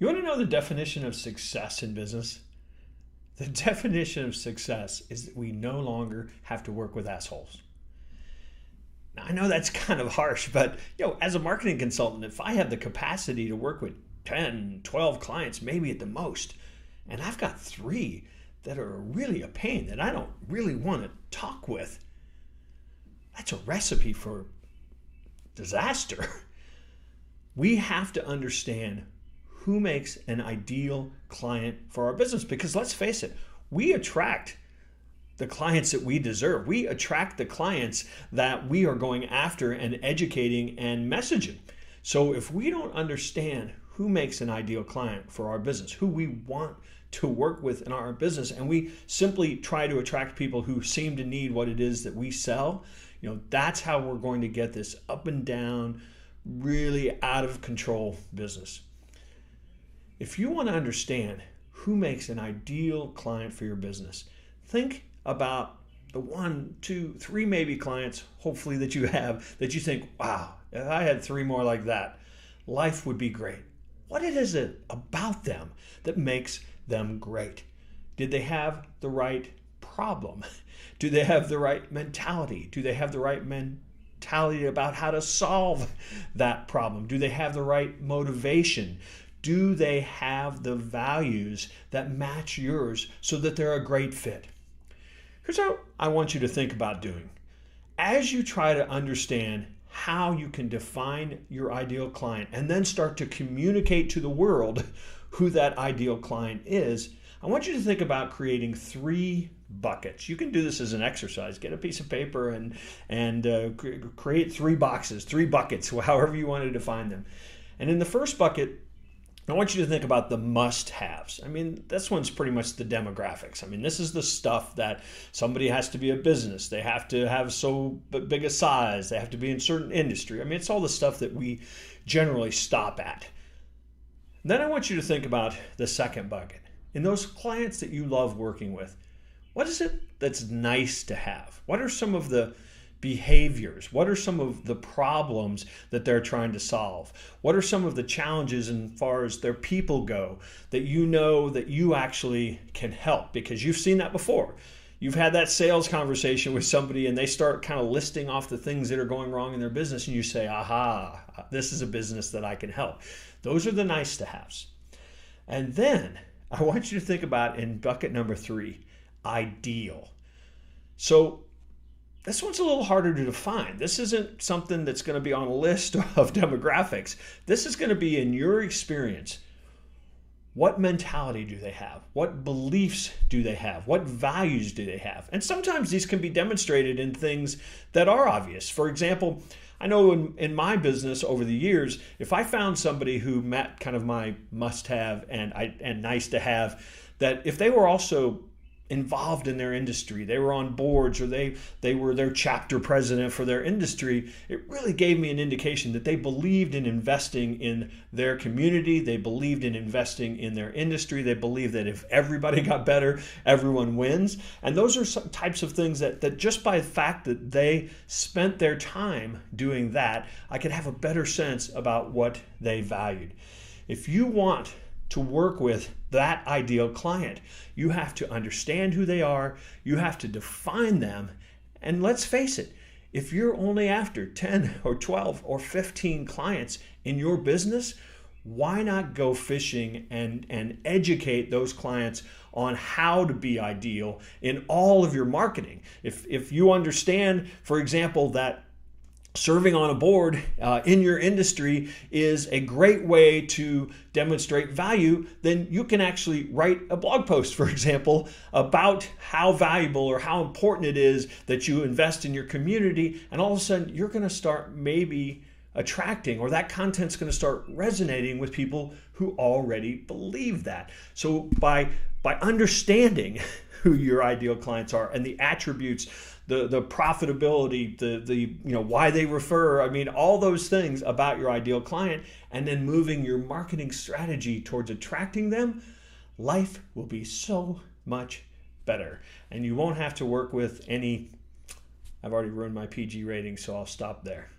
You want to know the definition of success in business? The definition of success is that we no longer have to work with assholes. Now, I know that's kind of harsh, but as a marketing consultant, if I have the capacity to work with 10, 12 clients, maybe at the most, and I've got 3 that are really a pain that I don't really want to talk with, that's a recipe for disaster. We have to understand who makes an ideal client for our business, because let's face it, we attract the clients that we deserve. We attract the clients that we are going after and educating and messaging. So if we don't understand who makes an ideal client for our business, who we want to work with in our business, and we simply try to attract people who seem to need what it is that we sell, that's how we're going to get this up and down, really out of control business. If you want to understand who makes an ideal client for your business, think about the 1, 2, 3 maybe clients, hopefully, that you have that you think, wow, if I had 3 more like that, life would be great. What is it about them that makes them great? Did they have the right problem? Do they have the right mentality? Do they have the right mentality about how to solve that problem? Do they have the right motivation? Do they have the values that match yours so that they're a great fit? Here's how I want you to think about doing. As you try to understand how you can define your ideal client and then start to communicate to the world who that ideal client is, I want you to think about creating 3 buckets. You can do this as an exercise. Get a piece of paper and create 3 boxes, 3 buckets, however you want to define them. And in the first bucket, I want you to think about the must-haves. This one's pretty much the demographics. This is the stuff that somebody has to be a business. They have to have so big a size. They have to be in certain industry. It's all the stuff that we generally stop at. Then I want you to think about the second bucket. In those clients that you love working with, what is it that's nice to have? What are some of the behaviors? What are some of the problems that they're trying to solve? What are some of the challenges as far as their people go that you know that you actually can help? Because you've seen that before. You've had that sales conversation with somebody and they start kind of listing off the things that are going wrong in their business, and you say, aha, this is a business that I can help. Those are the nice to haves. And then I want you to think about, in bucket number 3, ideal. So this one's a little harder to define. This isn't something that's going to be on a list of demographics. This is going to be, in your experience, what mentality do they have? What beliefs do they have? What values do they have? And sometimes these can be demonstrated in things that are obvious. For example, I know in my business over the years, if I found somebody who met kind of my must-have and nice to have, that if they were also involved in their industry, they were on boards, or they were their chapter president for their industry, it really gave me an indication that they believed in investing in their community, they believed in investing in their industry, they believed that if everybody got better, everyone wins. And those are some types of things that just by the fact that they spent their time doing that, I could have a better sense about what they valued. If you want to work with that ideal client, you have to understand who they are, you have to define them, and let's face it, if you're only after 10 or 12 or 15 clients in your business, why not go fishing and educate those clients on how to be ideal in all of your marketing? If you understand, for example, that serving on a board in your industry is a great way to demonstrate value, then you can actually write a blog post, for example, about how valuable or how important it is that you invest in your community, and all of a sudden you're going to start maybe attracting, or that content's going to start resonating with people who already believe that. So by understanding who your ideal clients are and the attributes, the profitability, the why they refer, all those things about your ideal client, and then moving your marketing strategy towards attracting them, life will be so much better. And you won't have to work with any, I've already ruined my PG rating, so I'll stop there.